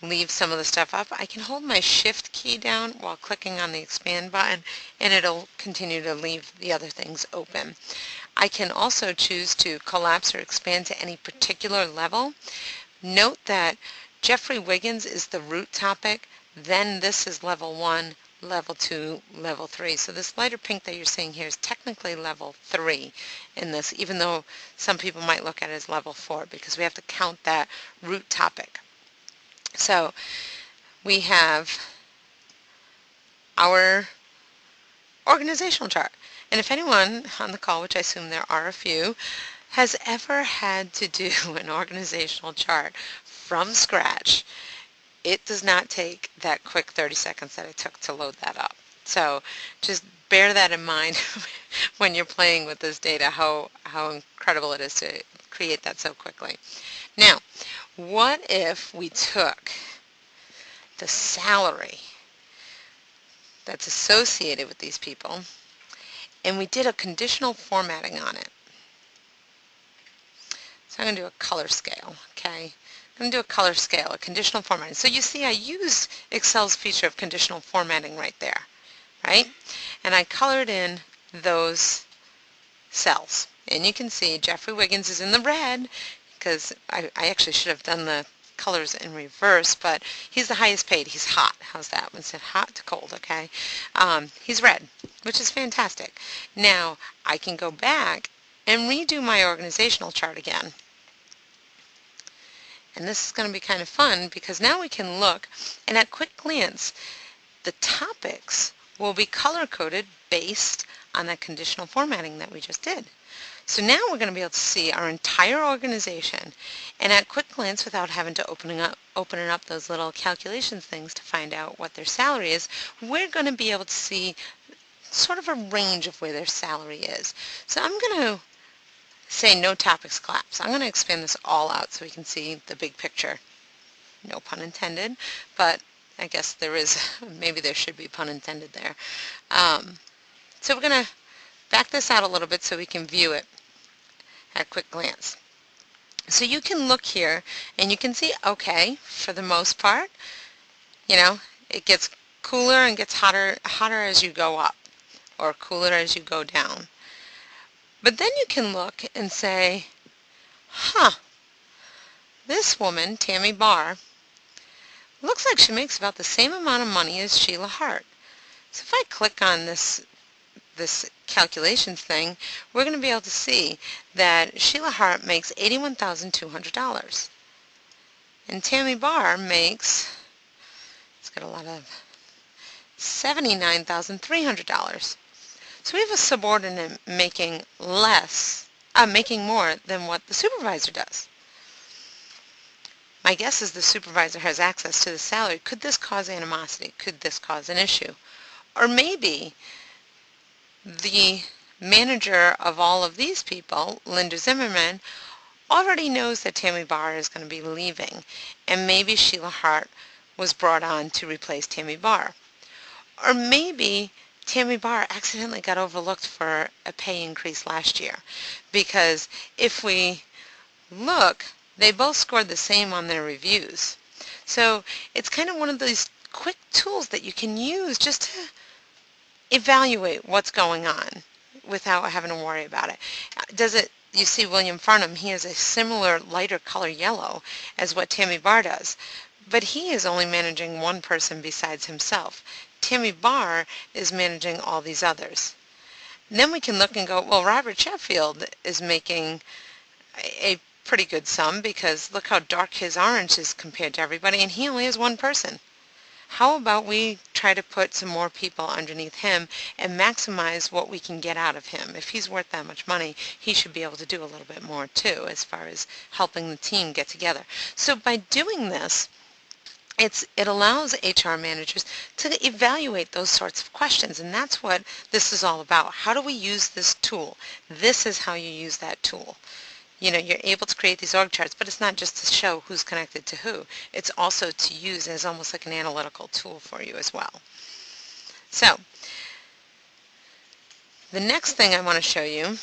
leave some of the stuff up, I can hold my shift key down while clicking on the expand button, and it'll continue to leave the other things open. I can also choose to collapse or expand to any particular level. Note that Jeffrey Wiggins is the root topic, then this is level 1, level 2, level 3. So this lighter pink that you're seeing here is technically level 3 in this, even though some people might look at it as level 4, because we have to count that root topic. So we have our organizational chart. And if anyone on the call, which I assume there are a few, has ever had to do an organizational chart from scratch, it does not take that quick 30 seconds that it took to load that up. So just bear that in mind when you're playing with this data, how incredible it is to create that so quickly. Now, what if we took the salary that's associated with these people and we did a conditional formatting on it? So I'm going to do a color scale, okay? I'm going to do a color scale, a conditional formatting. So you see I used Excel's feature of conditional formatting right there, right? And I colored in those cells. And you can see Jeffrey Wiggins is in the red, because I actually should have done the colors in reverse, but he's the highest paid. He's hot. How's that? One said hot to cold, okay? He's red, which is fantastic. Now, I can go back and redo my organizational chart again. And this is going to be kind of fun, because now we can look, and at quick glance, the topics will be color-coded based on that conditional formatting that we just did. So now we're going to be able to see our entire organization, and at quick glance, without having to opening up those little calculations things to find out what their salary is, we're going to be able to see sort of a range of where their salary is. So I'm going to say no topics collapse. I'm going to expand this all out so we can see the big picture. No pun intended, but I guess there is, maybe there should be pun intended there. So we're going to back this out a little bit so we can view it at a quick glance. So you can look here and you can see, okay, for the most part, it gets cooler and gets hotter as you go up, or cooler as you go down. But then you can look and say, huh, this woman, Tammy Barr, looks like she makes about the same amount of money as Sheila Hart. So if I click on this calculations thing, we're going to be able to see that Sheila Hart makes $81,200. And Tammy Barr makes, it's got a lot of, $79,300. So we have a subordinate making making more than what the supervisor does. My guess is the supervisor has access to the salary. Could this cause animosity? Could this cause an issue? Or maybe the manager of all of these people, Linda Zimmerman, already knows that Tammy Barr is going to be leaving, and maybe Sheila Hart was brought on to replace Tammy Barr. Or maybe Tammy Barr accidentally got overlooked for a pay increase last year, because if we look, they both scored the same on their reviews. So it's kind of one of these quick tools that you can use just to evaluate what's going on without having to worry about it. You see William Farnham, he has a similar lighter color yellow as what Tammy Barr does, but he is only managing one person besides himself. Tammy Barr is managing all these others. And then we can look and go, well, Robert Sheffield is making a pretty good sum, because look how dark his orange is compared to everybody, and he only has one person. How about we try to put some more people underneath him and maximize what we can get out of him? If he's worth that much money, he should be able to do a little bit more too, as far as helping the team get together. So by doing this, it allows HR managers to evaluate those sorts of questions, and that's what this is all about. How do we use this tool? This is how you use that tool. You're able to create these org charts, but it's not just to show who's connected to who. It's also to use as almost like an analytical tool for you as well. So, the next thing I want to show you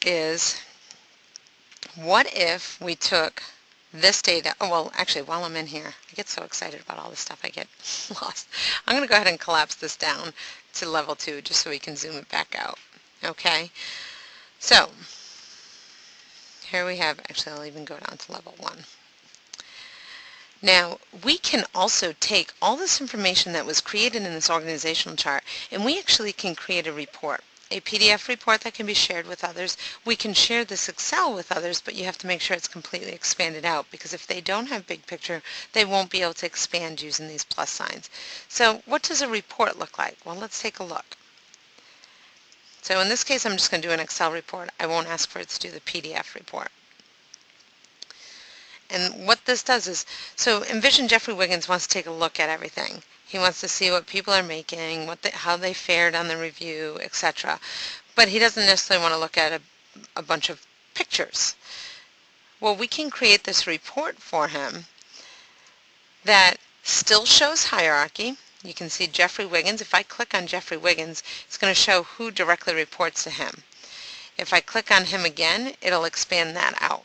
is, what if we took this data, well, actually, while I'm in here, I get so excited about all this stuff, I get lost. I'm going to go ahead and collapse this down to level 2 just so we can zoom it back out. Okay? So, here we have, actually I'll even go down to level 1. Now, we can also take all this information that was created in this organizational chart, and we actually can create a report, a PDF report that can be shared with others. We can share this Excel with others, but you have to make sure it's completely expanded out, because if they don't have BigPicture, they won't be able to expand using these plus signs. So what does a report look like? Well, let's take a look. So in this case, I'm just going to do an Excel report. I won't ask for it to do the PDF report. And what this does is, so envision Jeffrey Wiggins wants to take a look at everything. He wants to see what people are making, how they fared on the review, etc. But he doesn't necessarily want to look at a bunch of pictures. Well, we can create this report for him that still shows hierarchy. You can see Jeffrey Wiggins. If I click on Jeffrey Wiggins, it's going to show who directly reports to him. If I click on him again, it'll expand that out.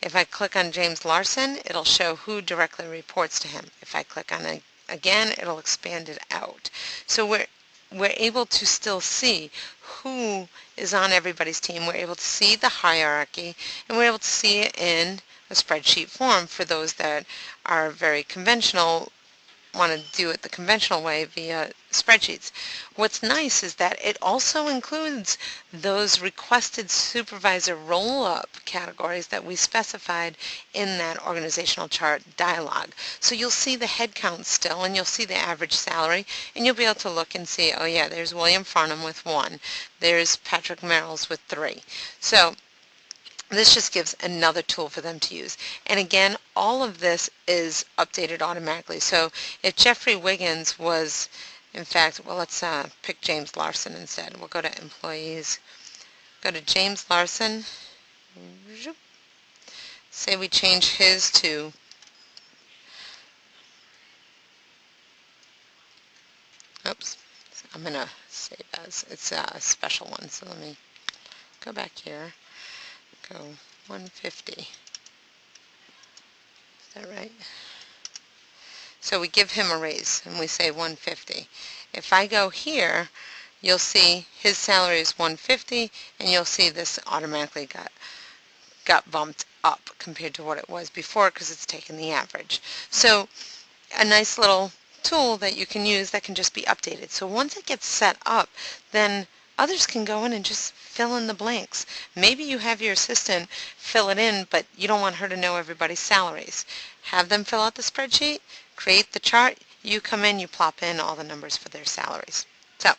If I click on James Larson, it'll show who directly reports to him. If I click on it again, it'll expand it out. So we're able to still see who is on everybody's team. We're able to see the hierarchy, and we're able to see it in a spreadsheet form for those that are very conventional, want to do it the conventional way via spreadsheets. What's nice is that it also includes those requested supervisor roll-up categories that we specified in that organizational chart dialog. So you'll see the head count still, and you'll see the average salary, and you'll be able to look and see, oh yeah, there's William Farnham with 1. There's Patrick Merrills with 3. So this just gives another tool for them to use. And again, all of this is updated automatically. So if Jeffrey Wiggins was, in fact, well, let's pick James Larson instead. We'll go to Employees, go to James Larson. Say we change his to I'm going to save as. It's a special one, so let me go back here. Go 150. Is that right? So we give him a raise, and we say 150. If I go here, you'll see his salary is 150, and you'll see this automatically got bumped up compared to what it was before because it's taken the average. So a nice little tool that you can use that can just be updated. So once it gets set up, then others can go in and just fill in the blanks. Maybe you have your assistant fill it in, but you don't want her to know everybody's salaries. Have them fill out the spreadsheet, create the chart, you come in, you plop in all the numbers for their salaries. So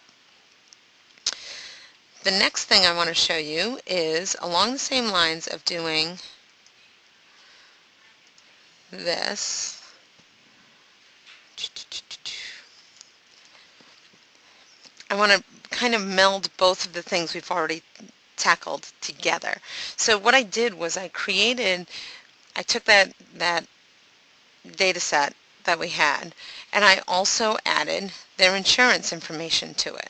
the next thing I want to show you is along the same lines of doing this. I want to kind of meld both of the things we've already tackled together. So what I did was I took that data set that we had, and I also added their insurance information to it.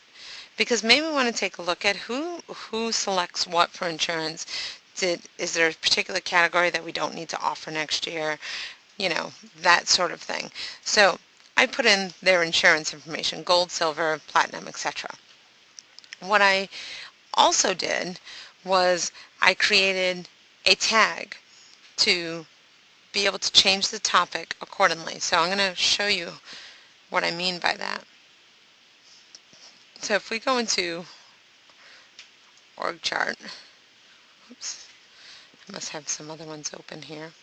Because maybe we want to take a look at who selects what for insurance. Is there a particular category that we don't need to offer next year? That sort of thing. So I put in their insurance information, gold, silver, platinum, etc. What I also did was I created a tag to be able to change the topic accordingly. So I'm going to show you what I mean by that. So if we go into org chart, oops, I must have some other ones open here.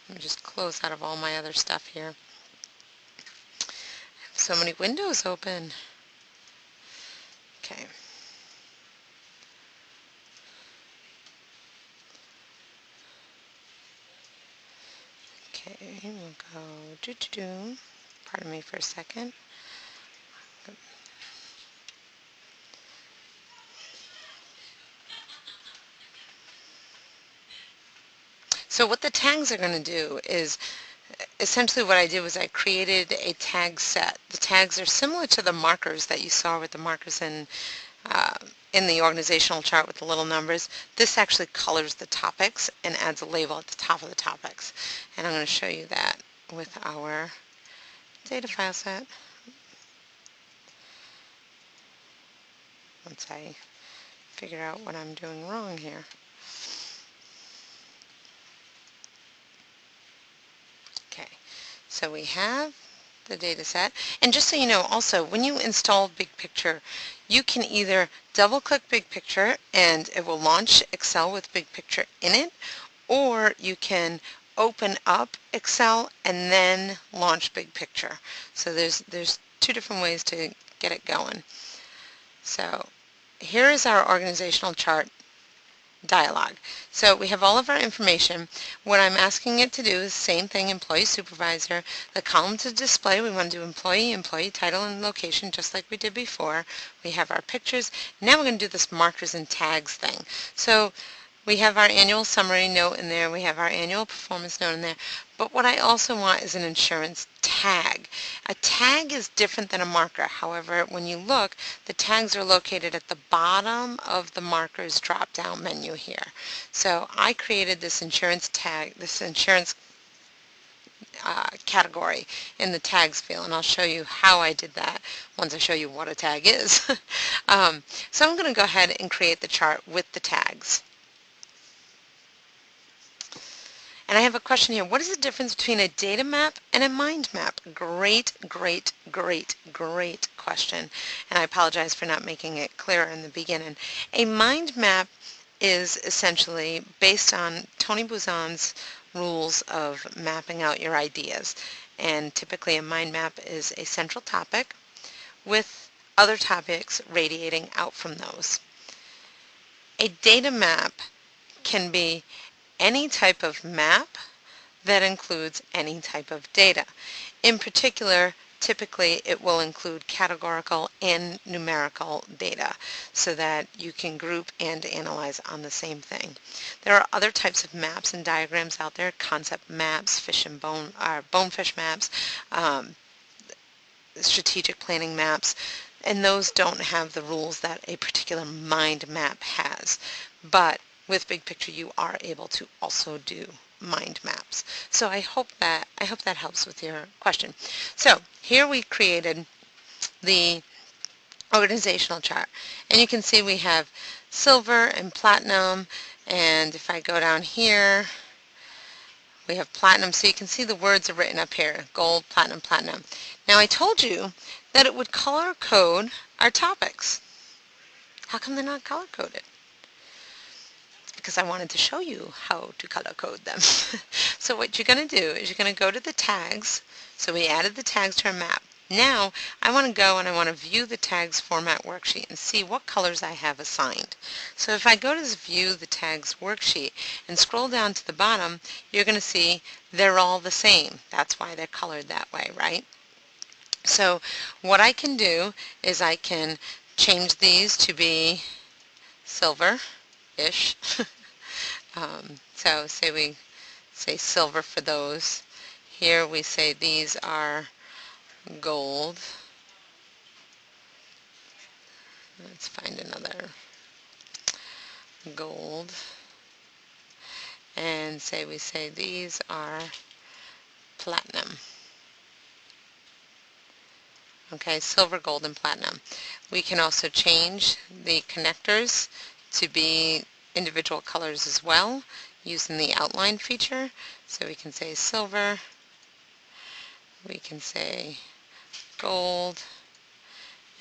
Let me just close out of all my other stuff here. I have so many windows open. Okay. Okay, we'll go Pardon me for a second. So what the tags are going to do is, essentially what I did was I created a tag set. The tags are similar to the markers that you saw with the markers in the organizational chart with the little numbers. This actually colors the topics and adds a label at the top of the topics. And I'm going to show you that with our data file set. Once I figure out what I'm doing wrong here. Okay, so we have the data set. And just so you know, also, when you install BigPicture, you can either double-click BigPicture and it will launch Excel with BigPicture in it, or you can open up Excel and then launch BigPicture. So there's two different ways to get it going. So here is our organizational chart dialog. So we have all of our information. What I'm asking it to do is the same thing, employee supervisor. The column to display, we want to do employee, employee title, and location, just like we did before. We have our pictures. Now we're going to do this markers and tags thing. So we have our annual summary note in there. We have our annual performance note in there. But what I also want is an insurance tag. A tag is different than a marker. However, when you look, the tags are located at the bottom of the markers drop-down menu here. So I created this insurance tag, this insurance category in the tags field, and I'll show you how I did that once I show you what a tag is. So I'm going to go ahead and create the chart with the tags. And I have a question here. What is the difference between a data map and a mind map? Great, great, great, great question. And I apologize for not making it clearer in the beginning. A mind map is essentially based on Tony Buzan's rules of mapping out your ideas. And typically a mind map is a central topic with other topics radiating out from those. A data map can be any type of map that includes any type of data. In particular, typically it will include categorical and numerical data so that you can group and analyze on the same thing. There are other types of maps and diagrams out there, concept maps, fish and bonefish maps, strategic planning maps. and those don't have the rules that a particular mind map has. But with Big Picture, you are able to also do mind maps. So I hope that helps with your question. So here we created the organizational chart, and you can see we have silver and platinum, and if I go down here we have platinum, so you can see the words are written up here: gold, platinum, platinum. Now I told you that it would color code our topics. How come they're not color coded? Because I wanted to show you how to color code them. So what you're going to do is you're going to go to the tags. So we added the tags to our map. Now I want to go and I want to view the tags format worksheet and see what colors I have assigned. So if I go to view the tags worksheet and scroll down to the bottom, you're going to see they're all the same. That's why they're colored that way, right? So what I can do is I can change these to be silver-ish. So say we say silver for those. Here we say these are gold. Let's find another gold. And we say these are platinum. Okay, silver, gold, and platinum. We can also change the connectors to be individual colors as well using the outline feature. So we can say silver, we can say gold,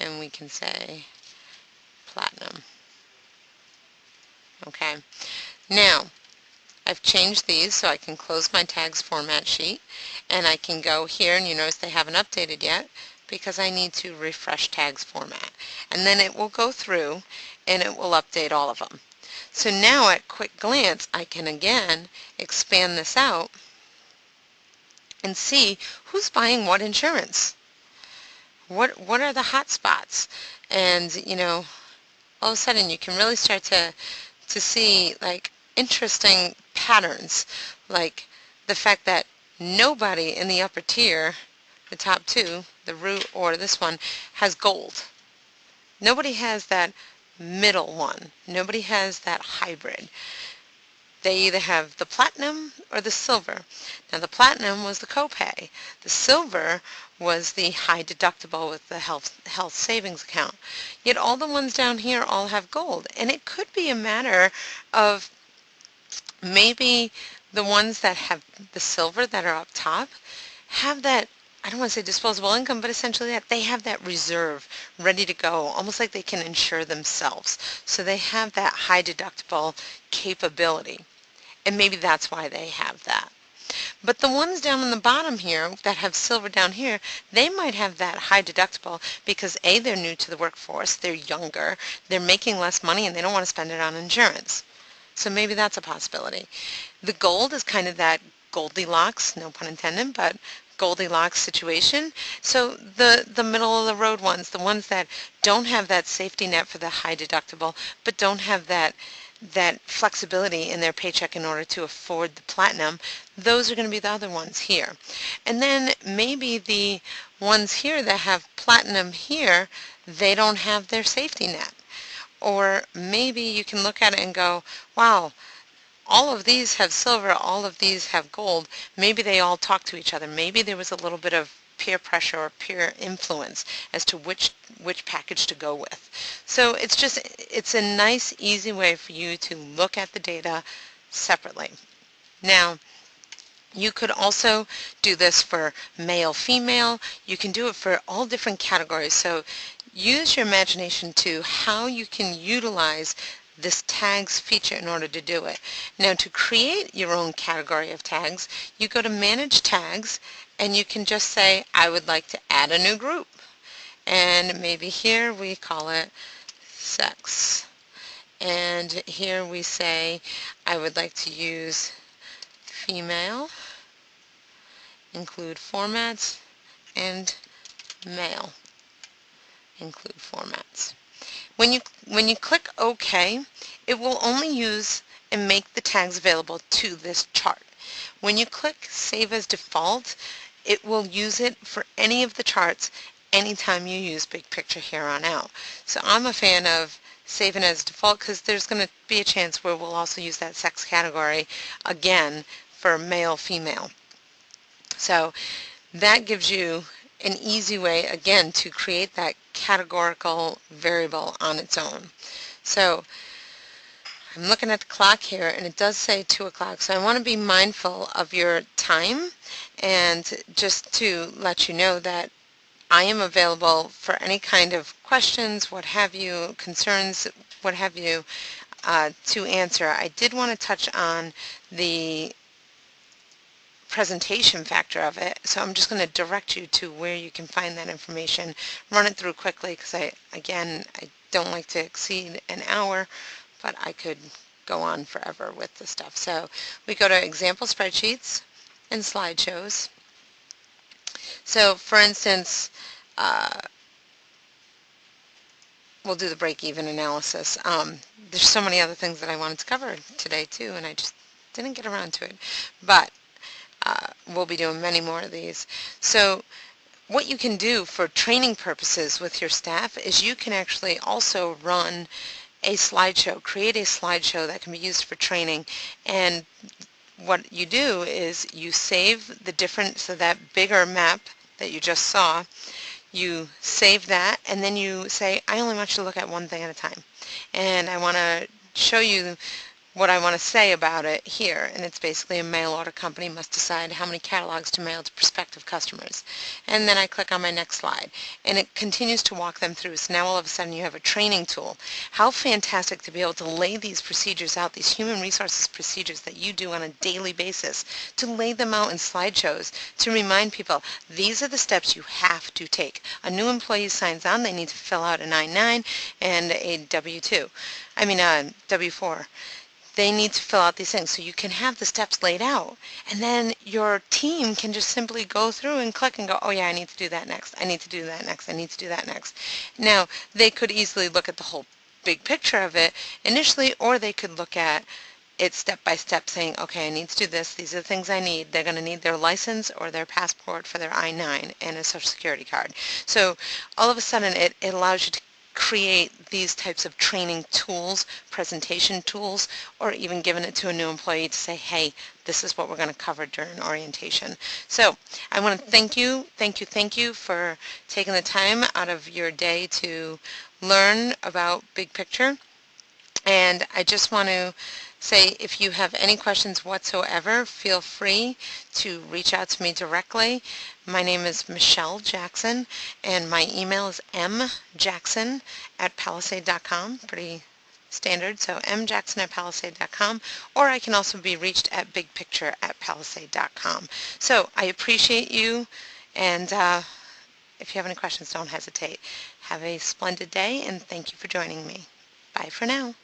and we can say platinum. Okay, now I've changed these so I can close my tags format sheet, and I can go here, and you notice they haven't updated yet because I need to refresh tags format, and then it will go through and it will update all of them. So now at quick glance I can again expand this out and see who's buying what insurance. What are the hot spots? And all of a sudden you can really start to see like interesting patterns, like the fact that nobody in the upper tier, the top two, the root or this one, has gold. Nobody has that middle one. Nobody has that hybrid. They either have the platinum or the silver. Now the platinum was the copay. The silver was the high deductible with the health savings account. Yet all the ones down here all have gold. And it could be a matter of maybe the ones that have the silver that are up top have that, I don't want to say disposable income, but essentially that they have that reserve ready to go, almost like they can insure themselves. So they have that high deductible capability. And maybe that's why they have that. But the ones down on the bottom here that have silver down here, they might have that high deductible because A, they're new to the workforce, they're younger, they're making less money, and they don't want to spend it on insurance. So maybe that's a possibility. The gold is kind of that Goldilocks, no pun intended, but Goldilocks situation. So the middle of the road ones, the ones that don't have that safety net for the high deductible, but don't have that flexibility in their paycheck in order to afford the platinum, those are going to be the other ones here. And then maybe the ones here that have platinum here, they don't have their safety net. Or maybe you can look at it and go, wow, all of these have silver, all of these have gold. Maybe they all talk to each other. Maybe there was a little bit of peer pressure or peer influence as to which package to go with. So it's a nice, easy way for you to look at the data separately. Now, you could also do this for male, female. You can do it for all different categories. So use your imagination to how you can utilize this tags feature in order to do it. Now, to create your own category of tags, you go to Manage Tags, and you can just say, I would like to add a new group. And maybe here we call it sex. And here we say, I would like to use female, include formats, and male, include formats. When you click OK, it will only use and make the tags available to this chart. When you click Save as Default, it will use it for any of the charts anytime you use BigPicture here on out. So I'm a fan of saving as default because there's going to be a chance where we'll also use that sex category again for male, female. So that gives you an easy way, again, to create that categorical variable on its own. So I'm looking at the clock here, and it does say 2 o'clock, so I want to be mindful of your time, and just to let you know that I am available for any kind of questions, what have you, concerns, what have you, to answer. I did want to touch on the presentation factor of it, so I'm just going to direct you to where you can find that information, run it through quickly because I don't like to exceed an hour, but I could go on forever with the stuff. So we go to example spreadsheets and slideshows. So for instance, we'll do the break-even analysis. There's so many other things that I wanted to cover today too, and I just didn't get around to it. But we'll be doing many more of these. So what you can do for training purposes with your staff is you can actually also run a slideshow, create a slideshow that can be used for training. And what you do is you save the different, so that bigger map that you just saw, you save that, and then you say, I only want you to look at one thing at a time. And I want to show you what I want to say about it here, and it's basically a mail order company must decide how many catalogs to mail to prospective customers. And then I click on my next slide, and it continues to walk them through. So now all of a sudden you have a training tool. How fantastic to be able to lay these procedures out, these human resources procedures that you do on a daily basis, to lay them out in slideshows, to remind people, these are the steps you have to take. A new employee signs on, they need to fill out an I-9 and a W-2. I mean a W-4. They need to fill out these things. So you can have the steps laid out, and then your team can just simply go through and click and go, oh yeah, I need to do that next. I need to do that next. I need to do that next. Now, they could easily look at the whole big picture of it initially, or they could look at it step by step, saying, okay, I need to do this. These are the things I need. They're going to need their license or their passport for their I-9 and a social security card. So all of a sudden it allows you to create these types of training tools, presentation tools, or even giving it to a new employee to say, hey, this is what we're going to cover during orientation. So I want to thank you for taking the time out of your day to learn about BigPicture. And I just want to say, if you have any questions whatsoever, feel free to reach out to me directly. My name is Michelle Jackson, and my email is mjackson@palisade.com. Pretty standard, so mjackson@palisade.com, or I can also be reached at bigpicture@palisade.com. So I appreciate you, and if you have any questions, don't hesitate. Have a splendid day, and thank you for joining me. Bye for now.